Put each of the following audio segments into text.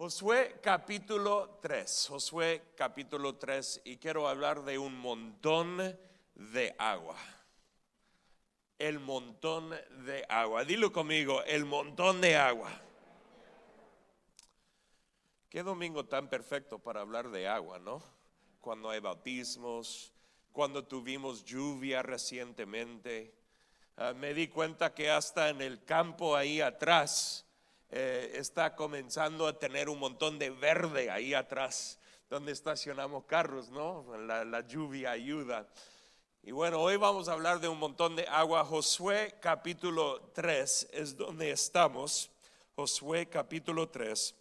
Josué capítulo 3, Josué capítulo 3, y quiero hablar de un montón de agua. El montón de agua. Dilo conmigo, el montón de agua. Qué domingo tan perfecto para hablar de agua, ¿no? Cuando hay bautismos, cuando tuvimos lluvia recientemente. Me di cuenta que hasta en el campo ahí atrás está comenzando a tener un montón de verde ahí atrás, donde estacionamos carros, ¿no? La lluvia ayuda. Y bueno, hoy vamos a hablar de un montón de agua. Josué capítulo 3 es donde estamos. Josué capítulo 3.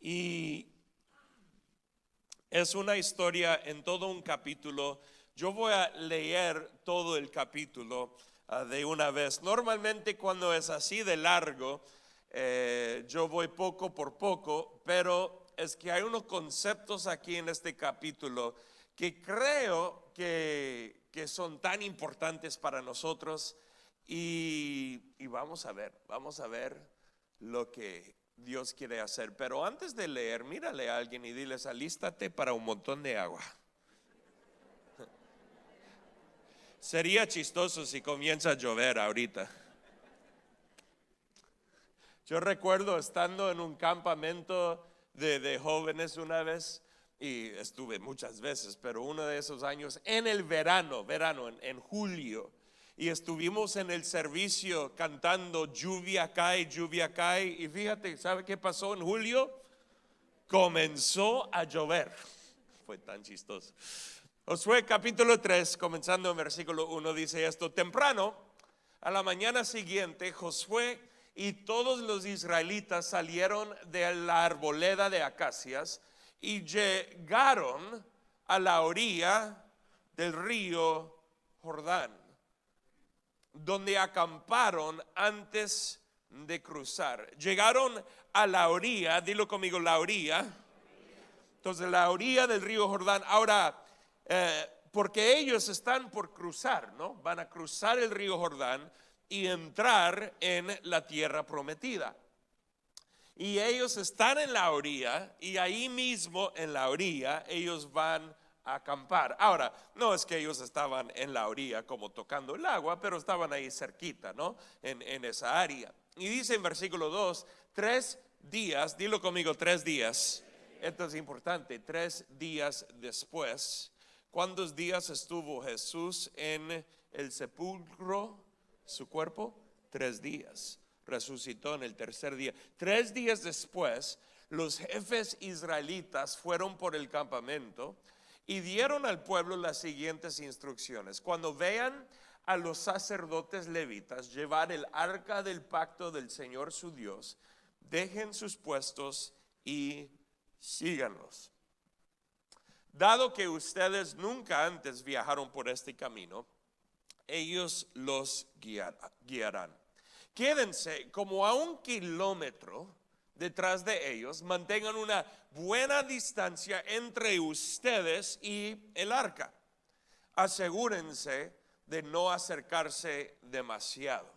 Y es una historia en todo un capítulo. Yo voy a leer todo el capítulo de una vez. Normalmente cuando es así de largo, yo voy poco por poco, pero es que hay unos conceptos aquí en este capítulo que creo que son tan importantes para nosotros y vamos a ver lo que Dios quiere hacer. Pero antes de leer, mírale a alguien y diles: alístate para un montón de agua. Sería chistoso si comienza a llover ahorita. Yo recuerdo estando en un campamento de jóvenes una vez, y estuve muchas veces, pero uno de esos años en el verano, en julio, y estuvimos en el servicio cantando lluvia cae, y fíjate, ¿sabe qué pasó en julio? Comenzó a llover. Fue tan chistoso. Josué capítulo 3, comenzando en versículo 1, dice esto: temprano, a la mañana siguiente, Josué y todos los israelitas salieron de la arboleda de acacias y llegaron a la orilla del río Jordán, donde acamparon antes de cruzar. Llegaron a la orilla, dilo conmigo, la orilla. Entonces, la orilla del río Jordán. Ahora, porque ellos están por cruzar, ¿no? Van a cruzar el río Jordán y entrar en la tierra prometida. Y ellos están en la orilla, y ahí mismo en la orilla ellos van a acampar. Ahora, no es que ellos estaban en la orilla como tocando el agua, pero estaban ahí cerquita, ¿no? En esa área. Y dice en versículo 2, 3 días, dilo conmigo, 3 días. Esto es importante, 3 días después. ¿Cuántos días estuvo Jesús en el sepulcro? Su cuerpo, 3 días. Resucitó en el tercer día. 3 días después, los jefes israelitas fueron por el campamento y dieron al pueblo las siguientes instrucciones: cuando vean a los sacerdotes levitas llevar el arca del pacto del Señor su Dios, dejen sus puestos y síganlos. Dado que ustedes nunca antes viajaron por este camino, ellos los guiarán. Quédense como a 1 kilómetro detrás de ellos. Mantengan una buena distancia entre ustedes y el arca. Asegúrense de no acercarse demasiado.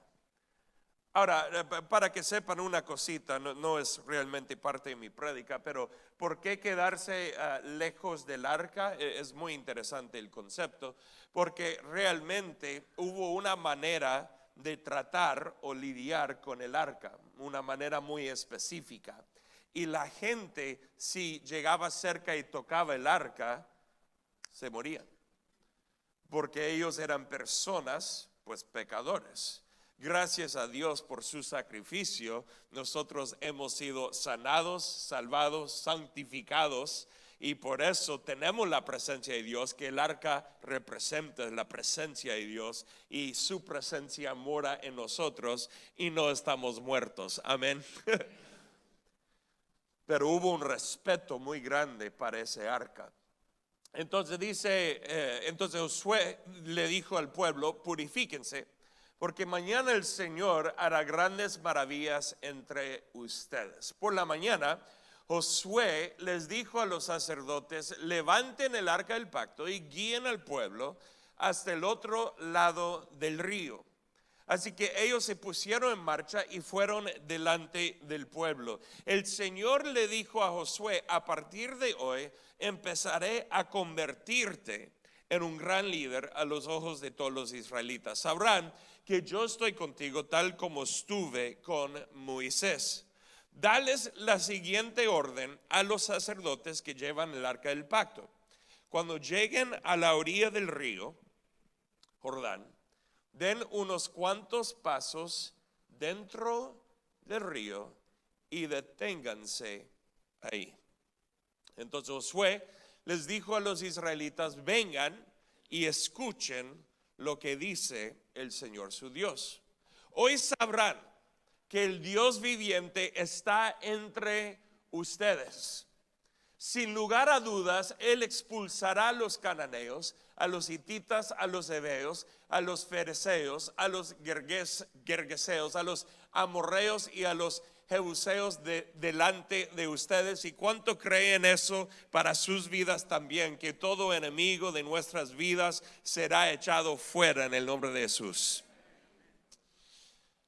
Ahora, para que sepan una cosita, no es realmente parte de mi prédica, pero ¿por qué quedarse lejos del arca? Es muy interesante el concepto, porque realmente hubo una manera de tratar o lidiar con el arca, una manera muy específica. Y la gente, si llegaba cerca y tocaba el arca, se morían, porque ellos eran personas, pues pecadores. Gracias a Dios por su sacrificio, nosotros hemos sido sanados, salvados, santificados, y por eso tenemos la presencia de Dios, que el arca representa la presencia de Dios, y su presencia mora en nosotros y no estamos muertos. Amén. Pero hubo un respeto muy grande para ese arca. Entonces entonces Josué le dijo al pueblo: purifíquense, porque mañana el Señor hará grandes maravillas entre ustedes. Por la mañana, Josué les dijo a los sacerdotes: levanten el arca del pacto y guíen al pueblo hasta el otro lado del río. Así que ellos se pusieron en marcha y fueron delante del pueblo. El Señor le dijo a Josué: a partir de hoy empezaré a convertirte en un gran líder a los ojos de todos los israelitas. Sabrán que yo estoy contigo tal como estuve con Moisés. Dales la siguiente orden a los sacerdotes que llevan el arca del pacto. Cuando lleguen a la orilla del río Jordán, den unos cuantos pasos dentro del río y deténganse ahí. Entonces Josué les dijo a los israelitas: vengan y escuchen lo que dice el Señor su Dios. Hoy sabrán que el Dios viviente está entre ustedes. Sin lugar a dudas, Él expulsará a los cananeos, a los hititas, a los heveos, a los fereceos, a los gergeseos, a los amorreos y a los jebuseos delante de ustedes. ¿Y cuánto creen eso para sus vidas también? Que todo enemigo de nuestras vidas será echado fuera en el nombre de Jesús.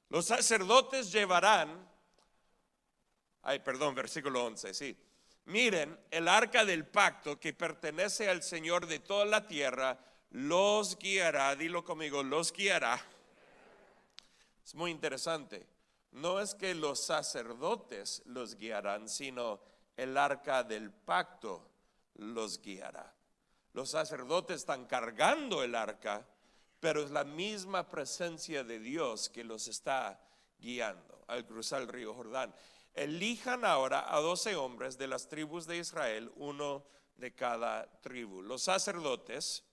Los sacerdotes llevarán, versículo 11, sí. Miren, el arca del pacto que pertenece al Señor de toda la tierra los guiará. Dilo conmigo: los guiará. Es muy interesante. No es que los sacerdotes los guiarán, sino el arca del pacto los guiará. Los sacerdotes están cargando el arca, pero es la misma presencia de Dios que los está guiando al cruzar el río Jordán. Elijan ahora a 12 hombres de las tribus de Israel, uno de cada tribu. Los sacerdotes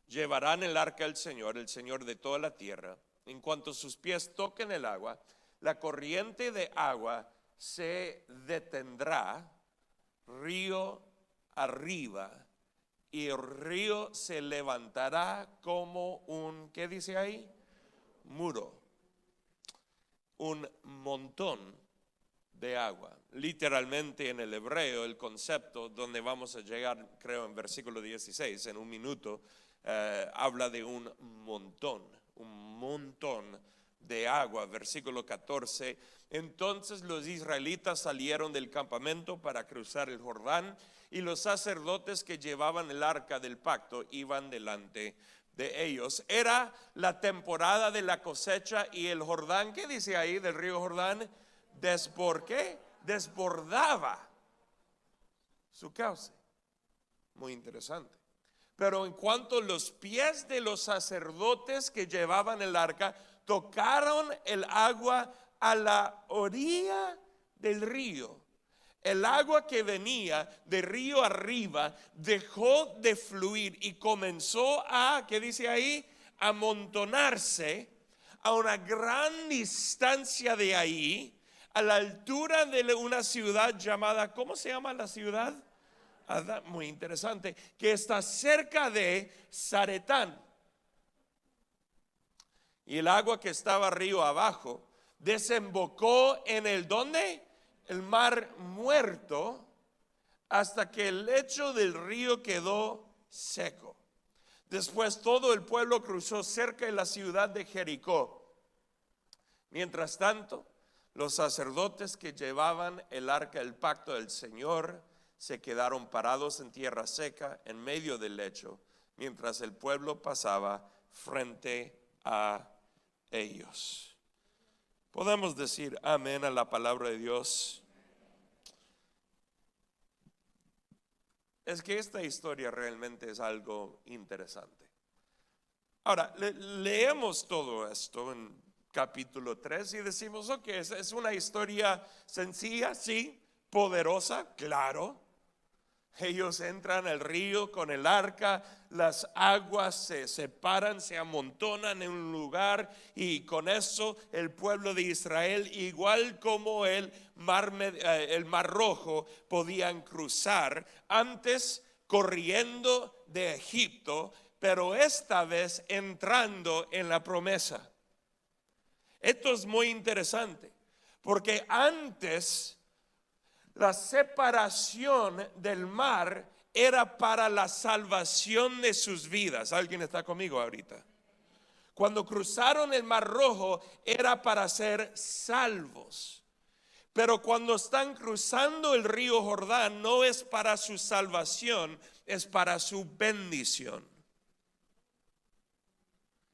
llevarán el arca del Señor, el Señor de toda la tierra. En cuanto sus pies toquen el agua, la corriente de agua se detendrá río arriba, y el río se levantará como un, ¿qué dice ahí? Muro, un montón de agua. Literalmente en el hebreo el concepto donde vamos a llegar, creo en versículo 16, en un minuto, habla de un montón de agua. Versículo 14: entonces los israelitas salieron del campamento para cruzar el Jordán, y los sacerdotes que llevaban el arca del pacto iban delante de ellos. Era la temporada de la cosecha y el Jordán, ¿qué dice ahí del río Jordán? Desbordaba su cauce. Muy interesante. Pero en cuanto los pies de los sacerdotes que llevaban el arca tocaron el agua a la orilla del río, el agua que venía de río arriba dejó de fluir y comenzó a, ¿qué dice ahí? Amontonarse a una gran distancia de ahí, a la altura de una ciudad llamada, ¿cómo se llama la ciudad? Muy interesante, que está cerca de Zaretán. Y el agua que estaba río abajo desembocó en el ¿dónde? El mar Muerto, hasta que el lecho del río quedó seco. Después todo el pueblo cruzó cerca de la ciudad de Jericó. Mientras tanto, los sacerdotes que llevaban el arca del pacto del Señor se quedaron parados en tierra seca en medio del lecho, mientras el pueblo pasaba frente a ellos. Podemos decir amén a la palabra de Dios. Es que esta historia realmente es algo interesante. Ahora, leemos todo esto en capítulo 3 y decimos, ok, es una historia sencilla, sí, poderosa, claro. Ellos entran al río con el arca, las aguas se separan, se amontonan en un lugar, y con eso el pueblo de Israel, igual como el mar Rojo, podían cruzar, antes corriendo de Egipto, pero esta vez entrando en la promesa. Esto es muy interesante, porque antes la separación del mar era para la salvación de sus vidas. ¿Alguien está conmigo ahorita? Cuando cruzaron el Mar Rojo era para ser salvos. Pero cuando están cruzando el río Jordán no es para su salvación, es para su bendición.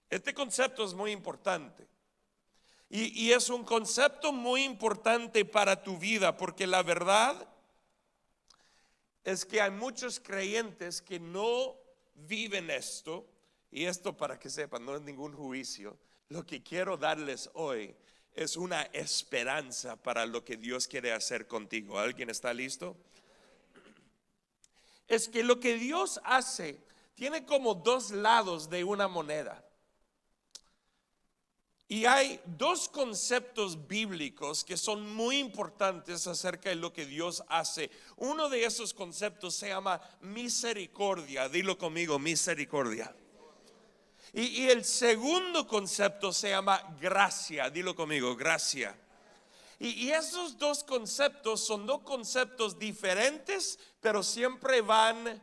Este concepto es muy importante. Y es un concepto muy importante para tu vida, porque la verdad es que hay muchos creyentes que no viven esto. Y esto, para que sepan, no es ningún juicio. Lo que quiero darles hoy es una esperanza para lo que Dios quiere hacer contigo. ¿Alguien está listo? Es que lo que Dios hace tiene como dos lados de una moneda. Y hay dos conceptos bíblicos que son muy importantes acerca de lo que Dios hace. Uno de esos conceptos se llama misericordia. Dilo conmigo, misericordia. Y el segundo concepto se llama gracia. Dilo conmigo, gracia. Y esos dos conceptos son dos conceptos diferentes, pero siempre van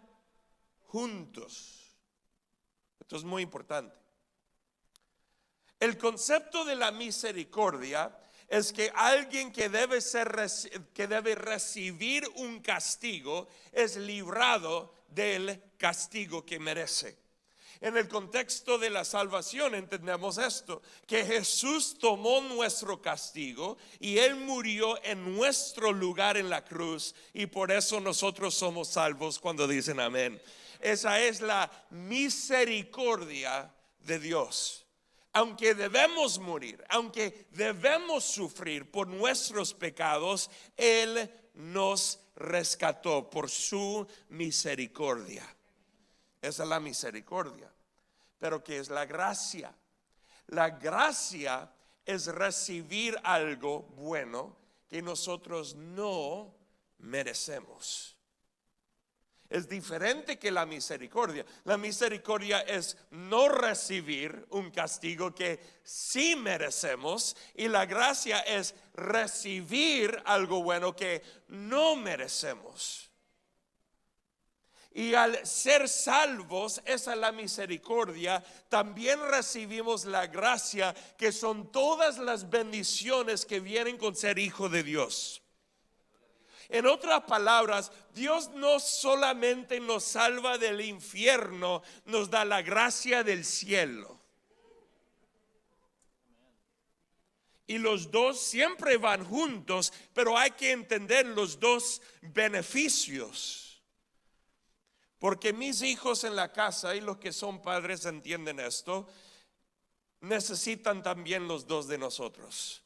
juntos. Esto es muy importante. El concepto de la misericordia es que alguien que debe recibir un castigo es librado del castigo que merece. En el contexto de la salvación entendemos esto, que Jesús tomó nuestro castigo y Él murió en nuestro lugar en la cruz, y por eso nosotros somos salvos cuando dicen amén. Esa es la misericordia de Dios. Aunque debemos morir, aunque debemos sufrir por nuestros pecados, Él nos rescató por su misericordia. Esa es la misericordia. Pero ¿qué es la gracia? La gracia es recibir algo bueno que nosotros no merecemos. Es diferente que la misericordia. La misericordia es no recibir un castigo que sí merecemos, y la gracia es recibir algo bueno que no merecemos. Y al ser salvos, esa es la misericordia, también recibimos la gracia, que son todas las bendiciones que vienen con ser hijo de Dios. En otras palabras, Dios no solamente nos salva del infierno, nos da la gracia del cielo. Y los dos siempre van juntos, pero hay que entender los dos beneficios. Porque mis hijos en la casa, y los que son padres entienden esto, necesitan también los dos de nosotros.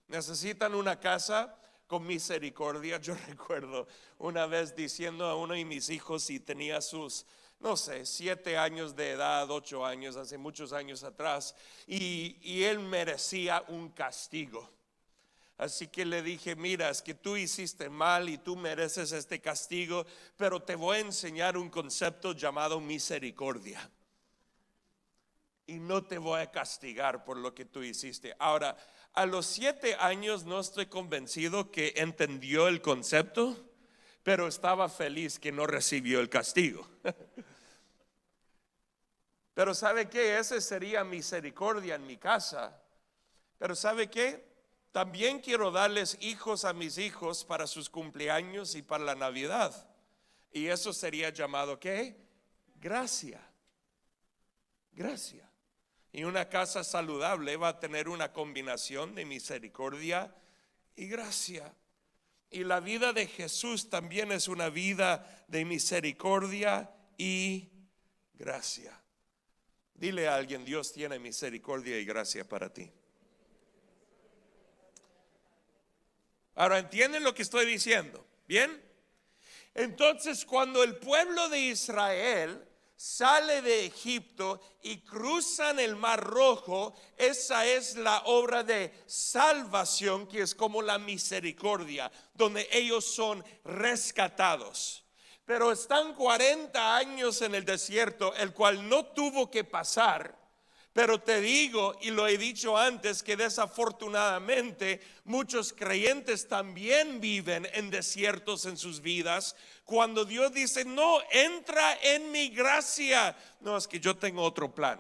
Necesitan una casa con misericordia. Yo recuerdo una vez diciendo a uno de mis hijos, y tenía sus, no sé, 7 años de edad, 8 años, hace muchos años atrás, y él merecía un castigo. Así que le dije, mira, es que tú hiciste mal y tú mereces este castigo, pero te voy a enseñar un concepto llamado misericordia. Y no te voy a castigar por lo que tú hiciste. Ahora, a los 7 años no estoy convencido que entendió el concepto, pero estaba feliz que no recibió el castigo. Pero ¿sabe qué? Ese sería misericordia en mi casa. Pero ¿sabe qué? También quiero darles hijos a mis hijos para sus cumpleaños y para la Navidad. Y eso sería llamado ¿qué? Gracia. Gracia. Y una casa saludable va a tener una combinación de misericordia y gracia. Y la vida de Jesús también es una vida de misericordia y gracia. Dile a alguien, Dios tiene misericordia y gracia para ti. Ahora, ¿entienden lo que estoy diciendo? ¿Bien? Entonces, cuando el pueblo de Israel sale de Egipto y cruzan el Mar Rojo, esa es la obra de salvación, que es como la misericordia, donde ellos son rescatados. Pero están 40 años en el desierto, el cual no tuvo que pasar. Pero te digo, y lo he dicho antes, que desafortunadamente muchos creyentes también viven en desiertos en sus vidas, cuando Dios dice, no, entra en mi gracia. No, es que yo tengo otro plan.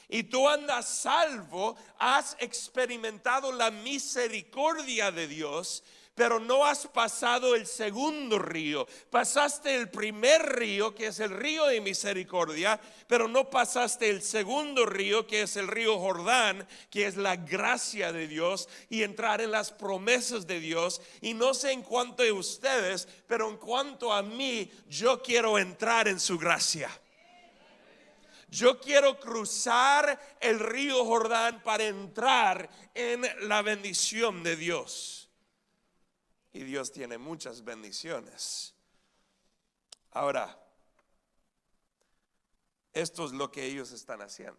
y tú andas salvo, has experimentado la misericordia de Dios, pero no has pasado el segundo río. Pasaste el primer río, que es el río de misericordia, pero no pasaste el segundo río, que es el río Jordán, que es la gracia de Dios y entrar en las promesas de Dios. Y no sé en cuanto a ustedes, pero en cuanto a mí, yo quiero entrar en su gracia. Yo quiero cruzar el río Jordán para entrar en la bendición de Dios. Y Dios tiene muchas bendiciones. Ahora, esto es lo que ellos están haciendo.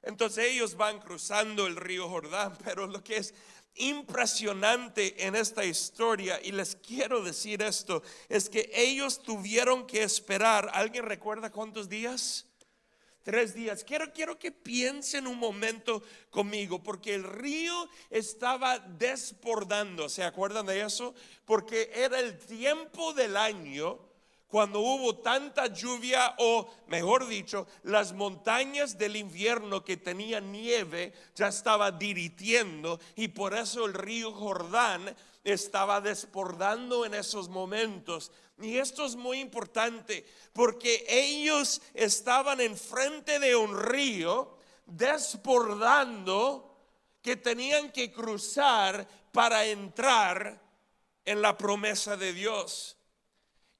Entonces ellos van cruzando el río Jordán, pero lo que es impresionante en esta historia, y les quiero decir esto, es que ellos tuvieron que esperar. ¿Alguien recuerda cuántos días? 3 días. Quiero que piensen un momento conmigo, porque el río estaba desbordando. ¿Se acuerdan de eso? Porque era el tiempo del año cuando hubo tanta lluvia, o mejor dicho, las montañas del invierno que tenían nieve ya estaba derritiendo, y por eso el río Jordán estaba desbordando en esos momentos. Y esto es muy importante, porque ellos estaban enfrente de un río desbordando que tenían que cruzar para entrar en la promesa de Dios.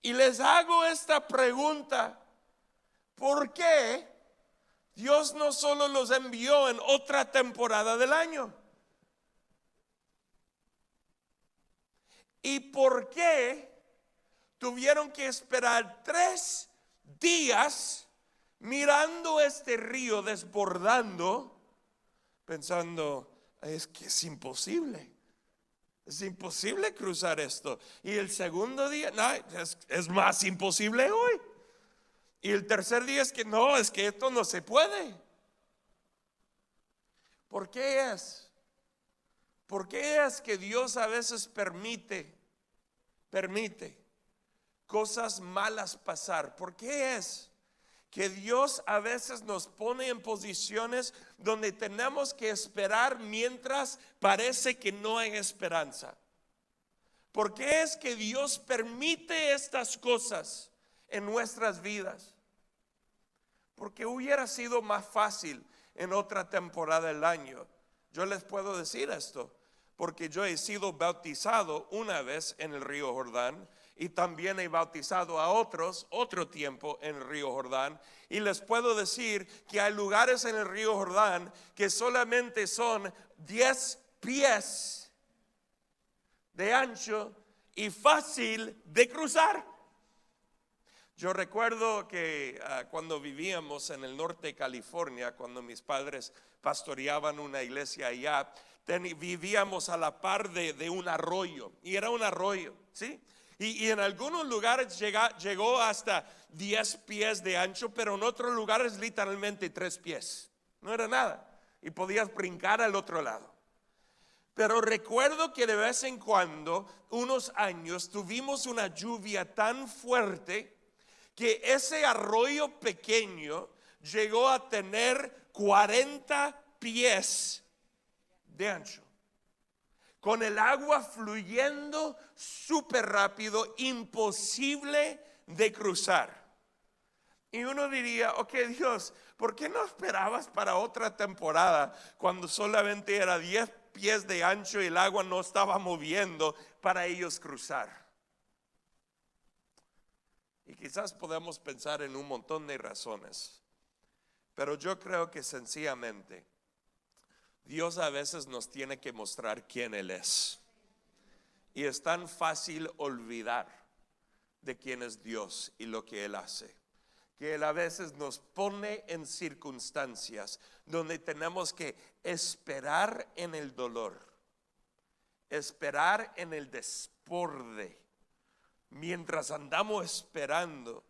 Y les hago esta pregunta: ¿por qué Dios no solo los envió en otra temporada del año? ¿Y por qué tuvieron que esperar 3 días mirando este río desbordando, pensando, es que es imposible? Es imposible cruzar esto. Y el segundo día, no, es más imposible hoy. Y el tercer día es que no, es que esto no se puede. ¿Por qué es? ¿Por qué es que Dios a veces permite cosas malas pasar? ¿Por qué es que Dios a veces nos pone en posiciones donde tenemos que esperar mientras parece que no hay esperanza? ¿Por qué es que Dios permite estas cosas en nuestras vidas? Porque hubiera sido más fácil en otra temporada del año. Yo les puedo decir esto, porque yo he sido bautizado una vez en el río Jordán, y también he bautizado a otros otro tiempo en el río Jordán, y les puedo decir que hay lugares en el río Jordán que solamente son 10 pies de ancho y fácil de cruzar. Yo recuerdo que cuando vivíamos en el norte de California, cuando mis padres pastoreaban una iglesia allá, vivíamos a la par de un arroyo, y era un arroyo, ¿sí? Y en algunos lugares llegó hasta 10 pies de ancho, pero en otros lugares literalmente 3 pies. No era nada, y podías brincar al otro lado. Pero recuerdo que de vez en cuando, unos años, tuvimos una lluvia tan fuerte que ese arroyo pequeño llegó a tener 40 pies de ancho, con el agua fluyendo súper rápido, imposible de cruzar. Y uno diría, ok, Dios, ¿por qué no esperabas para otra temporada cuando solamente era 10 pies de ancho y el agua no estaba moviendo para ellos cruzar? Y quizás podamos pensar en un montón de razones, pero yo creo que sencillamente Dios a veces nos tiene que mostrar quién Él es. Y es tan fácil olvidar de quién es Dios y lo que Él hace, que Él a veces nos pone en circunstancias donde tenemos que esperar en el dolor, esperar en el desborde, mientras andamos esperando.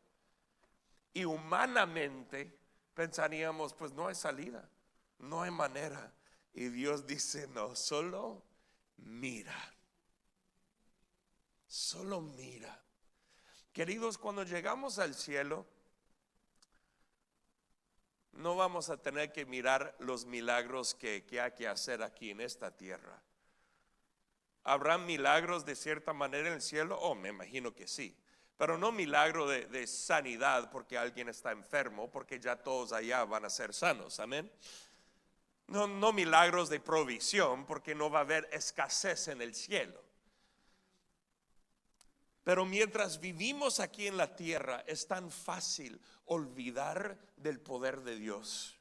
Y humanamente pensaríamos, pues no hay salida, no hay manera. Y Dios dice, no, solo mira. Solo mira. Queridos, cuando llegamos al cielo, no vamos a tener que mirar los milagros que hay que hacer aquí en esta tierra. ¿Habrá milagros de cierta manera en el cielo? Oh, me imagino que sí. Pero no milagro de sanidad porque alguien está enfermo, porque ya todos allá van a ser sanos, amén. No milagros de provisión, porque no va a haber escasez en el cielo. Pero mientras vivimos aquí en la tierra, es tan fácil olvidar del poder de Dios.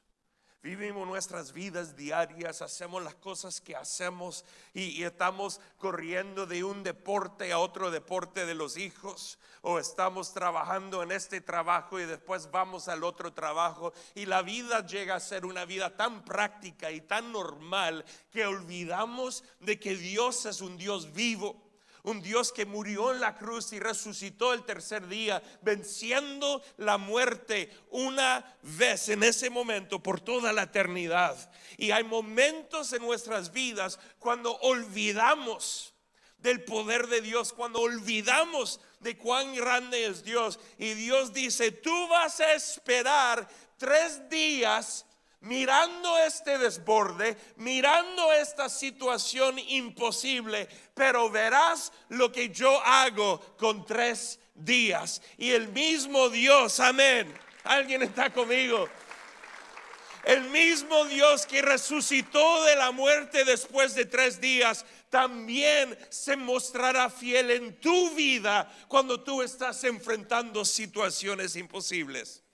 Vivimos nuestras vidas diarias, hacemos las cosas que hacemos y estamos corriendo de un deporte a otro deporte de los hijos, o estamos trabajando en este trabajo y después vamos al otro trabajo, y la vida llega a ser una vida tan práctica y tan normal que olvidamos de que Dios es un Dios vivo. Un Dios que murió en la cruz y resucitó el tercer día, venciendo la muerte una vez en ese momento por toda la eternidad. Y hay momentos en nuestras vidas cuando olvidamos del poder de Dios, cuando olvidamos de cuán grande es Dios. Y Dios dice: tú vas a esperar 3 días mirando este desborde, mirando esta situación imposible, pero verás lo que yo hago con 3 días. Y el mismo Dios, amén, ¿alguien está conmigo? El mismo Dios que resucitó de la muerte después de 3 días, también se mostrará fiel en tu vida cuando tú estás enfrentando situaciones imposibles.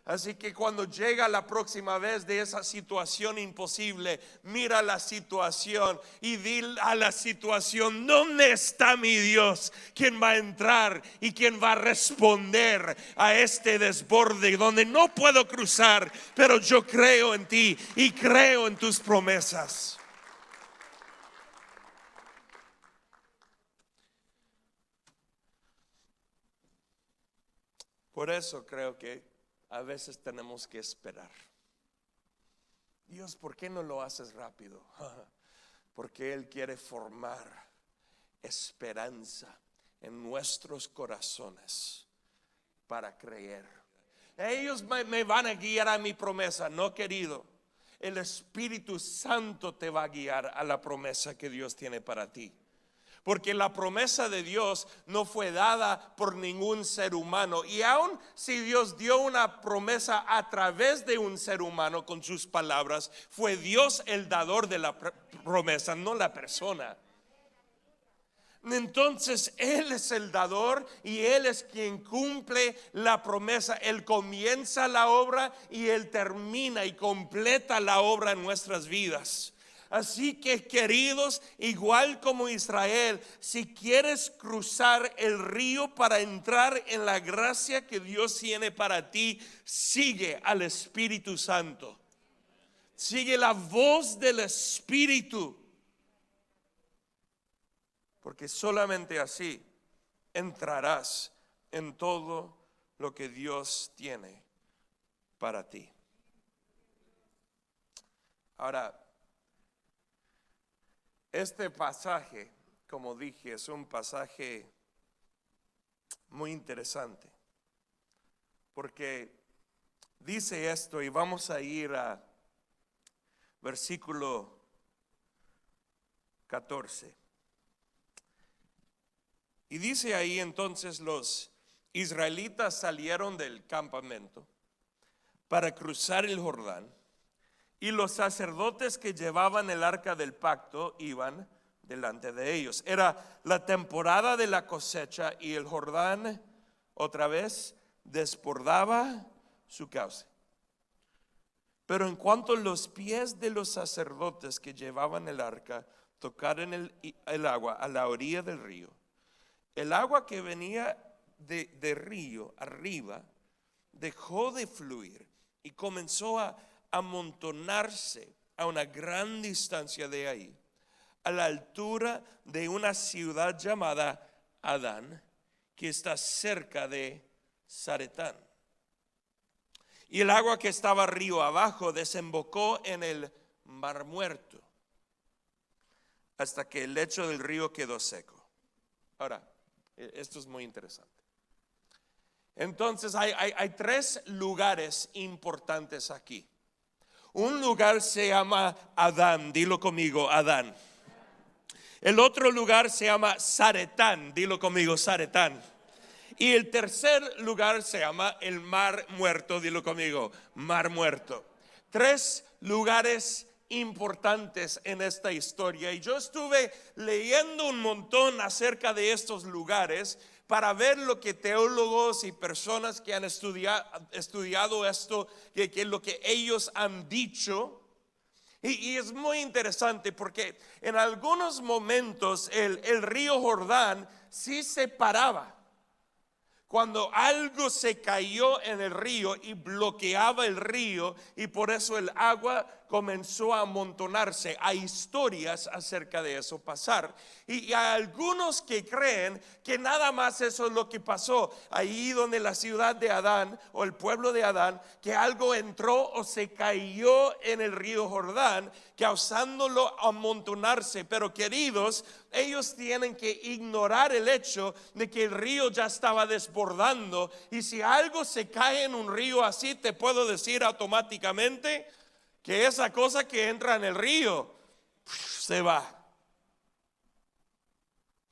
Así que cuando llega la próxima vez de esa situación imposible, mira la situación y dile a la situación: ¿dónde está mi Dios? ¿Quién va a entrar y quién va a responder a este desborde donde no puedo cruzar? Pero yo creo en ti y creo en tus promesas. Por eso creo que a veces tenemos que esperar. Dios, ¿por qué no lo haces rápido? Porque Él quiere formar esperanza en nuestros corazones para creer. Ellos me van a guiar a mi promesa. No, querido, el Espíritu Santo te va a guiar a la promesa que Dios tiene para ti. Porque la promesa de Dios no fue dada por ningún ser humano. Y aun si Dios dio una promesa a través de un ser humano con sus palabras, fue Dios el dador de la promesa, no la persona. Entonces Él es el dador y Él es quien cumple la promesa. Él comienza la obra y Él termina y completa la obra en nuestras vidas. Así que, queridos, igual como Israel, si quieres cruzar el río para entrar en la gracia que Dios tiene para ti, sigue al Espíritu Santo. Sigue la voz del Espíritu. Porque solamente así entrarás en todo lo que Dios tiene para ti. Ahora, este pasaje, como dije, es un pasaje muy interesante, porque dice esto, y vamos a ir a versículo 14. Y dice ahí: entonces los israelitas salieron del campamento para cruzar el Jordán, y los sacerdotes que llevaban el arca del pacto iban delante de ellos. Era la temporada de la cosecha y el Jordán otra vez desbordaba su cauce. Pero en cuanto los pies de los sacerdotes que llevaban el arca tocaran el agua a la orilla del río, el agua que venía de río arriba dejó de fluir y comenzó a amontonarse a una gran distancia de ahí, a la altura de una ciudad llamada Adán, que está cerca de Zaretán. Y el agua que estaba río abajo desembocó en el Mar Muerto, hasta que el lecho del río quedó seco. Ahora, esto es muy interesante. Entonces hay tres lugares importantes aquí. Un lugar se llama Adán, dilo conmigo, Adán. El otro lugar se llama Zaretán, dilo conmigo, Zaretán. Y el tercer lugar se llama el Mar Muerto, dilo conmigo, Mar Muerto. Tres lugares importantes en esta historia. Y yo estuve leyendo un montón acerca de estos lugares para ver lo que teólogos y personas que han estudiado esto, que lo que ellos han dicho. Y es muy interesante porque en algunos momentos el río Jordán sí se paraba. Cuando algo se cayó en el río y bloqueaba el río, y por eso el agua comenzó a amontonarse. Hay historias acerca de eso pasar. Y hay algunos que creen que nada más eso es lo que pasó ahí donde la ciudad de Adán o el pueblo de Adán, que algo entró o se cayó en el río Jordán, causándolo amontonarse. Pero queridos, ellos tienen que ignorar el hecho de que el río ya estaba desbordando. Y si algo se cae en un río así, te puedo decir automáticamente que esa cosa que entra en el río se va.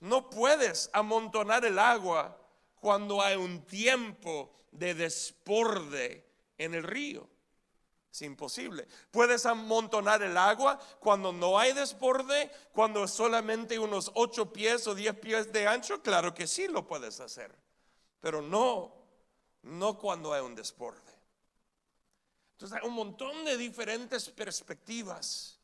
No puedes amontonar el agua cuando hay un tiempo de desborde en el río. Es imposible. Puedes amontonar el agua cuando no hay desborde, cuando es solamente unos 8 pies o 10 pies de ancho. Claro que sí lo puedes hacer, pero no cuando hay un desborde. Entonces hay un montón de diferentes perspectivas.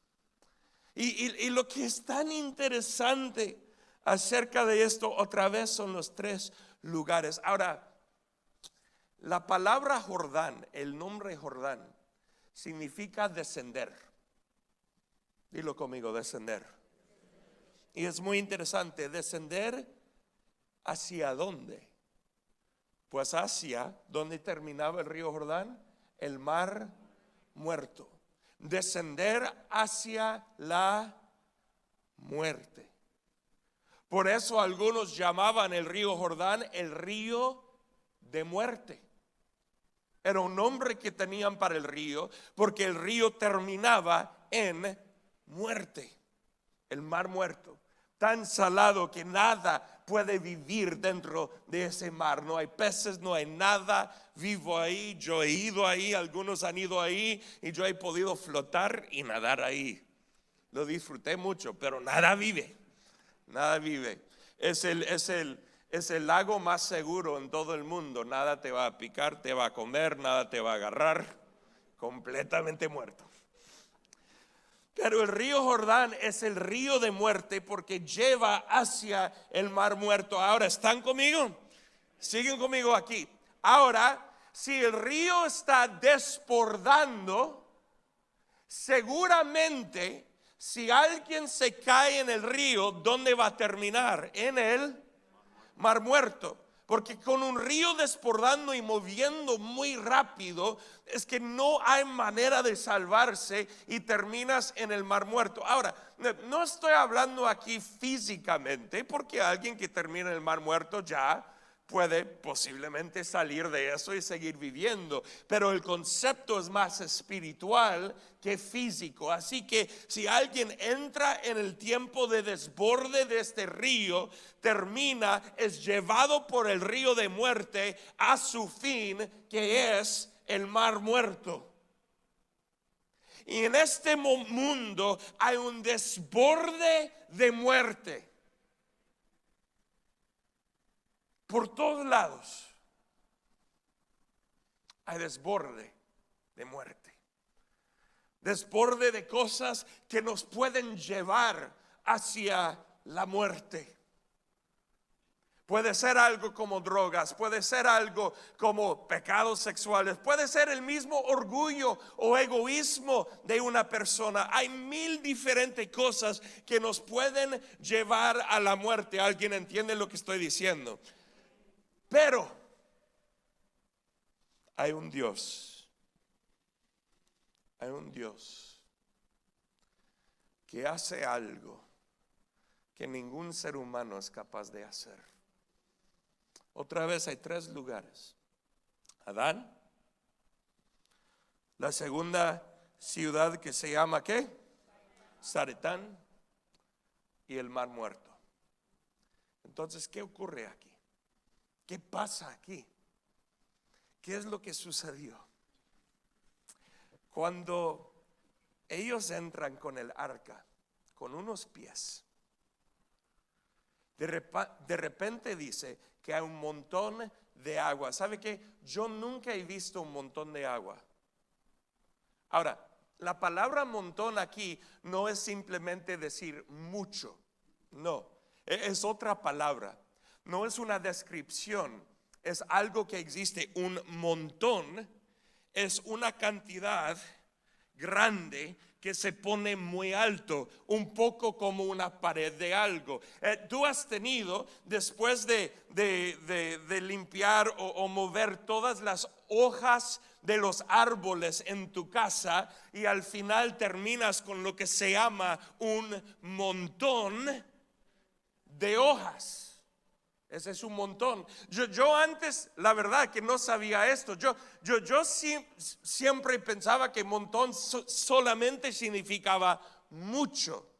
Y lo que es tan interesante acerca de esto otra vez son los tres lugares. Ahora, la palabra Jordán, el nombre Jordán, significa descender. Dilo conmigo, descender. Y es muy interesante, descender ¿hacia dónde? Pues hacia donde terminaba el río Jordán, el Mar Muerto. Descender hacia la muerte. Por eso algunos llamaban el río Jordán el río de muerte. Era un nombre que tenían para el río, porque el río terminaba en muerte. El Mar Muerto, tan salado que nada puede vivir dentro de ese mar. No hay peces, no hay nada vivo ahí. Yo he ido ahí, algunos han ido ahí, y yo he podido flotar y nadar ahí. Lo disfruté mucho, pero nada vive. Nada vive. Es el lago más seguro en todo el mundo. Nada te va a picar, te va a comer, nada te va a agarrar. Completamente muerto. Pero el río Jordán es el río de muerte porque lleva hacia el Mar Muerto. Ahora, ¿están conmigo? Siguen conmigo aquí. Ahora, si el río está desbordando, seguramente si alguien se cae en el río, ¿dónde va a terminar? En el Mar Muerto. Porque con un río desbordando y moviendo muy rápido, es que no hay manera de salvarse y terminas en el Mar Muerto. Ahora, no estoy hablando aquí físicamente, porque alguien que termina en el Mar Muerto ya puede posiblemente salir de eso y seguir viviendo, pero el concepto es más espiritual que físico. Así que si alguien entra en el tiempo de desborde de este río, termina, es llevado por el río de muerte a su fin, que es el Mar Muerto. Y en este mundo hay un desborde de muerte por todos lados. Hay desborde de muerte, desborde de cosas que nos pueden llevar hacia la muerte. Puede ser algo como drogas, puede ser algo como pecados sexuales, puede ser el mismo orgullo o egoísmo de una persona. Hay 1000 diferentes cosas que nos pueden llevar a la muerte. ¿Alguien entiende lo que estoy diciendo? Pero hay un Dios que hace algo que ningún ser humano es capaz de hacer. Otra vez hay 3 lugares. Adán. La segunda ciudad que se llama ¿qué? Zaretán. Y el Mar Muerto. Entonces, ¿qué ocurre aquí? ¿Qué pasa aquí? ¿Qué es lo que sucedió? Cuando ellos entran con el arca, con unos pies, de repente dice que hay un montón de agua. ¿Sabe qué? Yo nunca he visto un montón de agua. Ahora, la palabra montón aquí no es simplemente decir mucho. No, es otra palabra. No es una descripción, es algo que existe. Un montón es una cantidad grande que se pone muy alto, un poco como una pared de algo. Tú has tenido, después de limpiar o mover todas las hojas de los árboles en tu casa, y al final terminas con lo que se llama un montón de hojas. Ese es un montón. Yo antes, la verdad que no sabía esto. Yo siempre pensaba que montón solamente significaba mucho.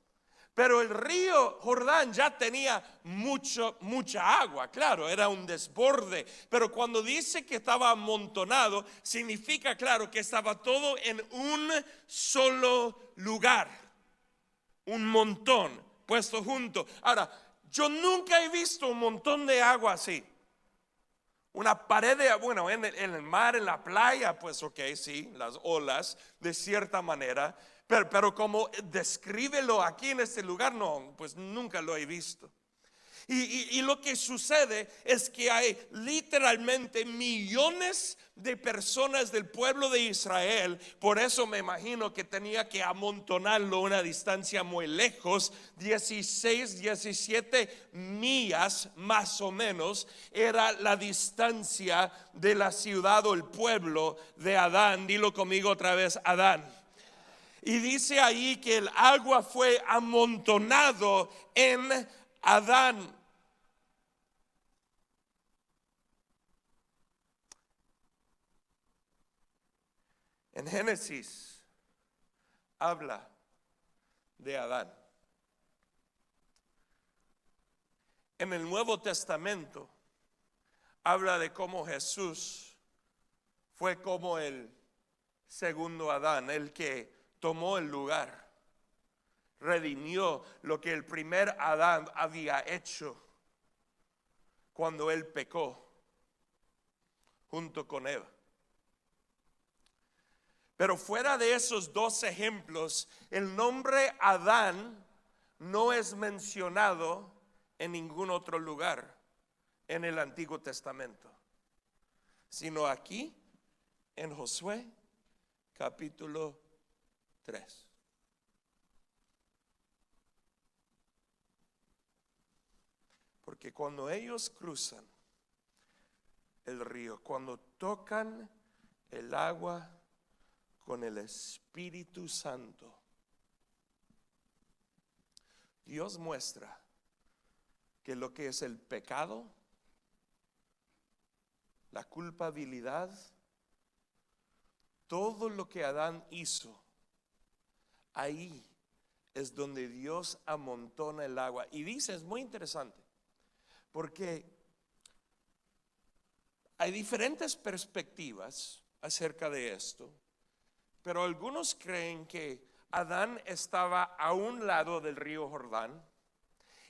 Pero el río Jordán ya tenía mucha agua, claro, era un desborde. Pero cuando dice que estaba amontonado, significa, claro, que estaba todo en un solo lugar. Un montón puesto junto. Ahora, yo nunca he visto un montón de agua así. Una pared de, bueno, en el mar, en la playa, pues ok, sí, las olas, de cierta manera. Pero como descríbelo aquí en este lugar, no, pues nunca lo he visto. Y lo que sucede es que hay literalmente millones de personas del pueblo de Israel. Por eso me imagino que tenía que amontonarlo a una distancia muy lejos, 16, 17 millas más o menos era la distancia de la ciudad o el pueblo de Adán. Dilo conmigo otra vez, Adán. Y dice ahí que el agua fue amontonado en Adán. En Génesis habla de Adán. En el Nuevo Testamento habla de cómo Jesús fue como el segundo Adán, el que tomó el lugar, redimió lo que el primer Adán había hecho cuando él pecó junto con Eva. Pero fuera de esos dos ejemplos, el nombre Adán no es mencionado en ningún otro lugar en el Antiguo Testamento, sino aquí en Josué capítulo 3. Porque cuando ellos cruzan el río, cuando tocan el agua con el Espíritu Santo, Dios muestra que lo que es el pecado, la culpabilidad, todo lo que Adán hizo, ahí es donde Dios amontona el agua. Y dice, es muy interesante, porque hay diferentes perspectivas acerca de esto, pero algunos creen que Adán estaba a un lado del río Jordán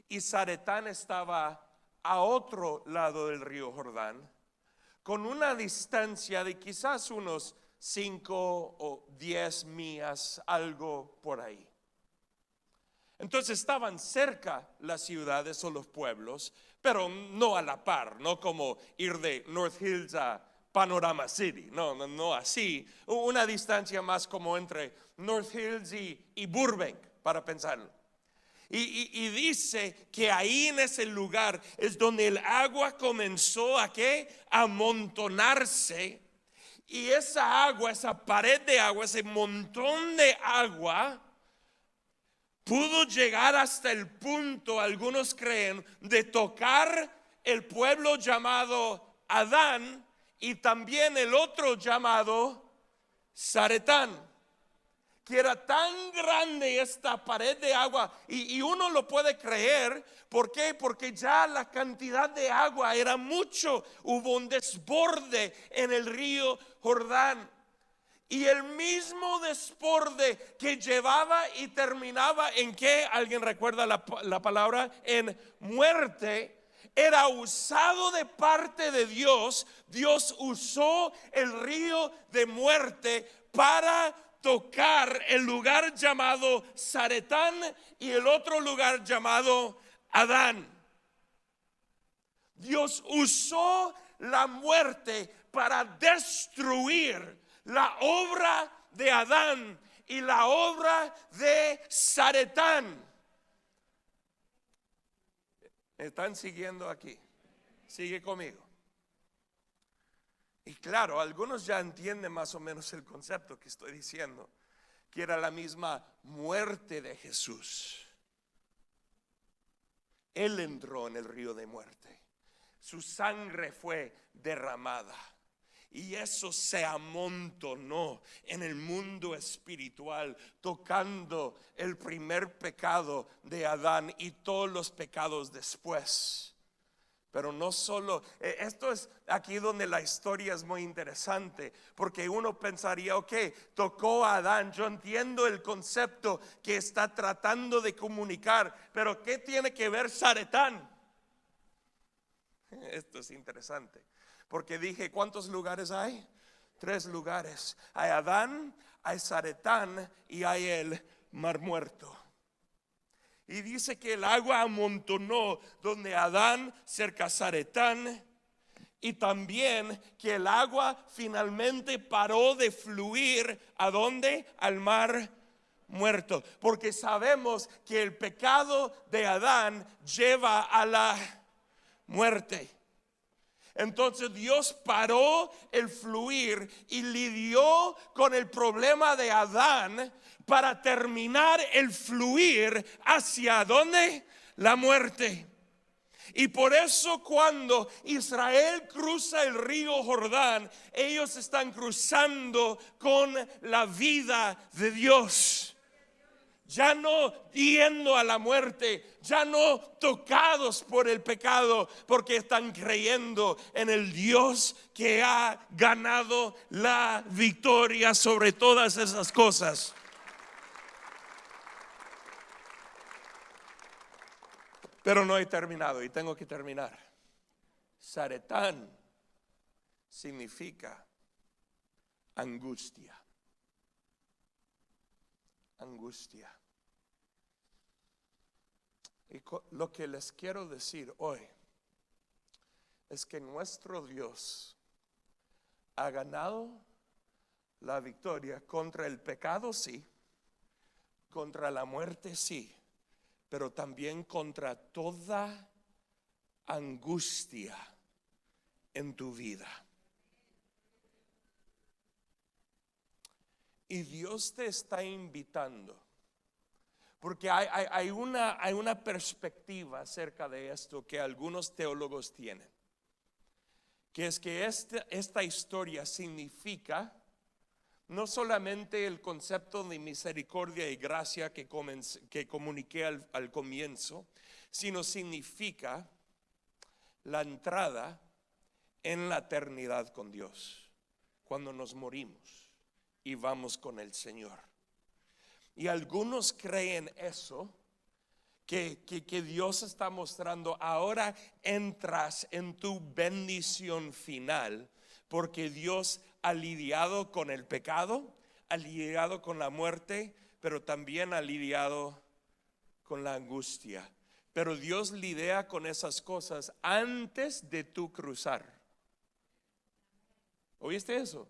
y Zaretán estaba a otro lado del río Jordán, con una distancia de quizás unos 5 o 10 millas, algo por ahí. Entonces estaban cerca las ciudades o los pueblos, pero no a la par, no como ir de North Hills a Panorama City, no así, una distancia más como entre North Hills y Burbank, para pensarlo. Y dice que ahí en ese lugar es donde el agua comenzó a amontonarse, y esa agua, esa pared de agua, ese montón de agua pudo llegar hasta el punto, algunos creen, de tocar el pueblo llamado Adán y también el otro llamado Zaretán, que era tan grande esta pared de agua, y uno lo puede creer. ¿Por qué? Porque ya la cantidad de agua era mucho, hubo un desborde en el río Jordán. Y el mismo desborde que llevaba y terminaba en ¿qué? ¿Alguien recuerda la palabra? En muerte. Era usado de parte de Dios. Dios usó el río de muerte para tocar el lugar llamado Zaretán y el otro lugar llamado Adán. Dios usó la muerte para destruir la obra de Adán y la obra de Zaretán. ¿Me están siguiendo aquí? Sigue conmigo. Y claro, algunos ya entienden más o menos el concepto que estoy diciendo, que era la misma muerte de Jesús. Él entró en el río de muerte. Su sangre fue derramada. Y eso se amontonó en el mundo espiritual, tocando el primer pecado de Adán y todos los pecados después. Pero no solo, esto es aquí donde la historia es muy interesante, porque uno pensaría, ok, tocó a Adán, yo entiendo el concepto que está tratando de comunicar, pero ¿qué tiene que ver Zaretán? Esto es interesante. Porque dije, ¿cuántos lugares hay? 3 lugares. Hay Adán, hay Zaretán y hay el Mar Muerto. Y dice que el agua amontonó donde Adán, cerca Zaretán. Y también que el agua finalmente paró de fluir. ¿A dónde? Al Mar Muerto. Porque sabemos que el pecado de Adán lleva a la muerte. Entonces Dios paró el fluir y lidió con el problema de Adán para terminar el fluir hacia ¿dónde? La muerte. Y por eso cuando Israel cruza el río Jordán, ellos están cruzando con la vida de Dios. Ya no yendo a la muerte, ya no tocados por el pecado, porque están creyendo en el Dios que ha ganado la victoria sobre todas esas cosas. Pero no he terminado y tengo que terminar. Zaretán significa angustia. Angustia. Y lo que les quiero decir hoy es que nuestro Dios ha ganado la victoria contra el pecado, sí, contra la muerte, sí, pero también contra toda angustia en tu vida. Y Dios te está invitando, porque hay una perspectiva acerca de esto que algunos teólogos tienen, que es que esta historia significa no solamente el concepto de misericordia y gracia que comuniqué al comienzo, sino significa la entrada en la eternidad con Dios, cuando nos morimos y vamos con el Señor. Y algunos creen eso, que Dios está mostrando, ahora entras en tu bendición final, porque Dios ha lidiado con el pecado, ha lidiado con la muerte, pero también ha lidiado con la angustia. Pero Dios lidia con esas cosas antes de tu cruzar. ¿Oíste eso?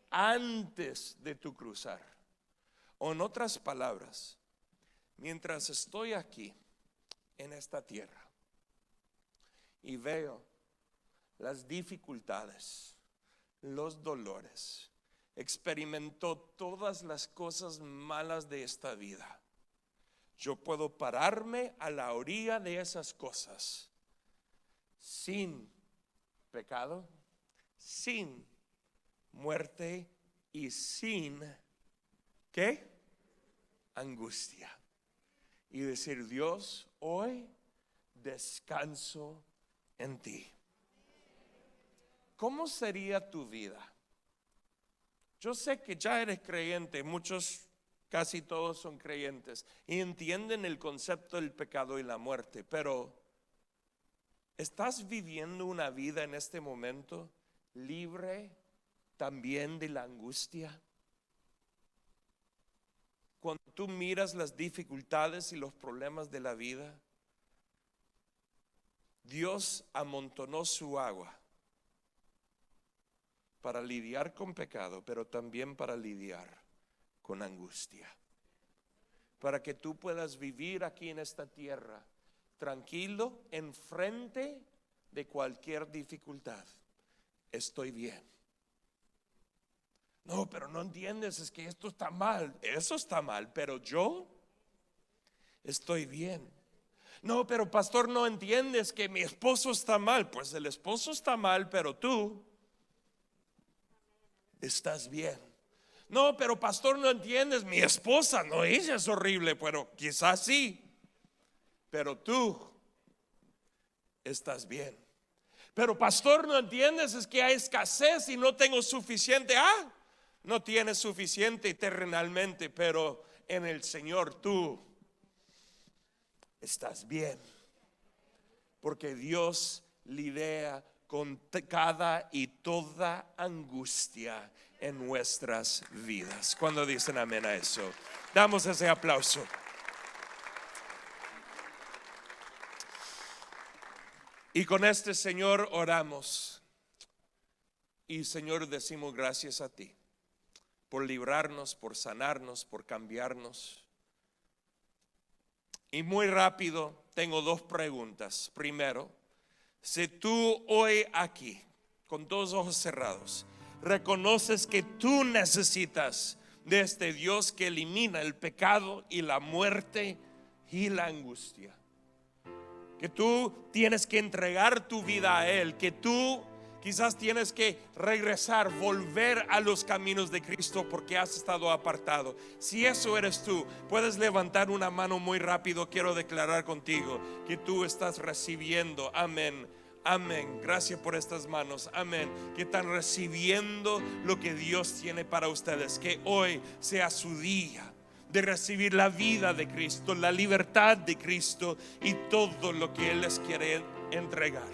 Antes de tu cruzar. O en otras palabras, mientras estoy aquí en esta tierra y veo las dificultades, los dolores, experimento todas las cosas malas de esta vida, yo puedo pararme a la orilla de esas cosas sin pecado, sin muerte y sin, ¿qué? Angustia. Y decir: Dios, hoy descanso en ti. ¿Cómo sería tu vida? Yo sé que ya eres creyente, muchos, casi todos son creyentes y entienden el concepto del pecado y la muerte, pero ¿estás viviendo una vida en este momento libre también de la angustia? Cuando tú miras las dificultades y los problemas de la vida, Dios amontonó su agua para lidiar con pecado, pero también para lidiar con angustia, para que tú puedas vivir aquí en esta tierra tranquilo, enfrente de cualquier dificultad. Estoy bien. No, pero no entiendes, es que esto está mal. Eso está mal, pero yo estoy bien. No, pero pastor, no entiendes que mi esposo está mal. Pues el esposo está mal, pero tú estás bien. No, pero pastor, no entiendes, mi esposa, no, ella es horrible, pero quizás sí, pero tú estás bien. Pero pastor, no entiendes, es que hay escasez y no tengo suficiente. No tienes suficiente terrenalmente, pero en el Señor tú estás bien, porque Dios lidia con cada y toda angustia en nuestras vidas. Cuando dicen amén a eso, damos ese aplauso. Y con este, Señor, oramos. Y Señor, decimos gracias a ti por librarnos, por sanarnos, por cambiarnos. Y muy rápido tengo dos preguntas. Primero, si tú hoy aquí, con dos ojos cerrados, reconoces que tú necesitas de este Dios que elimina el pecado y la muerte y la angustia, que tú tienes que entregar tu vida a Él, que tú quizás tienes que regresar, volver a los caminos de Cristo porque has estado apartado. Si eso eres tú, puedes levantar una mano muy rápido. Quiero declarar contigo que tú estás recibiendo. Amén. Amén. Gracias por estas manos. Amén. Que están recibiendo lo que Dios tiene para ustedes. Que hoy sea su día de recibir la vida de Cristo, la libertad de Cristo y todo lo que Él les quiere entregar.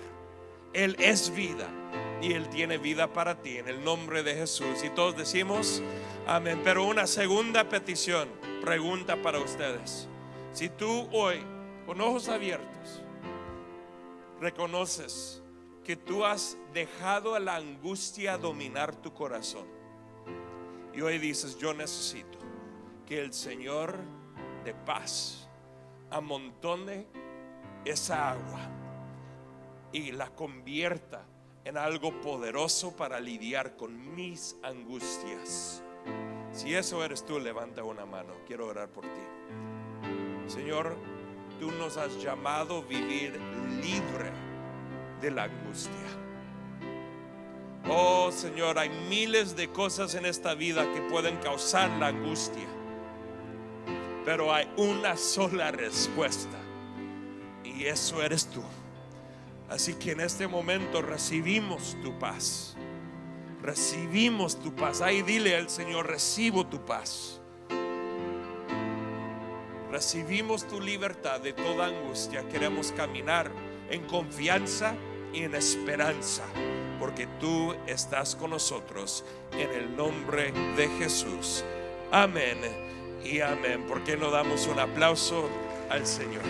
Él es vida y Él tiene vida para ti en el nombre de Jesús. Y todos decimos amén. Pero una segunda petición, pregunta para ustedes. Si tú hoy, con ojos abiertos, reconoces que tú has dejado a la angustia dominar tu corazón y hoy dices: yo necesito que el Señor de paz amontone esa agua y la convierta en algo poderoso para lidiar con mis angustias. Si eso eres tú, levanta una mano. Quiero orar por ti. Señor, tú nos has llamado a vivir libre de la angustia. Oh Señor, hay miles de cosas en esta vida que pueden causar la angustia, pero hay una sola respuesta y eso eres tú. Así que en este momento recibimos tu paz. Recibimos tu paz. Ahí dile al Señor: recibo tu paz. Recibimos tu libertad de toda angustia. Queremos caminar en confianza y en esperanza, porque tú estás con nosotros en el nombre de Jesús. Amén y amén. ¿Por qué no damos un aplauso al Señor?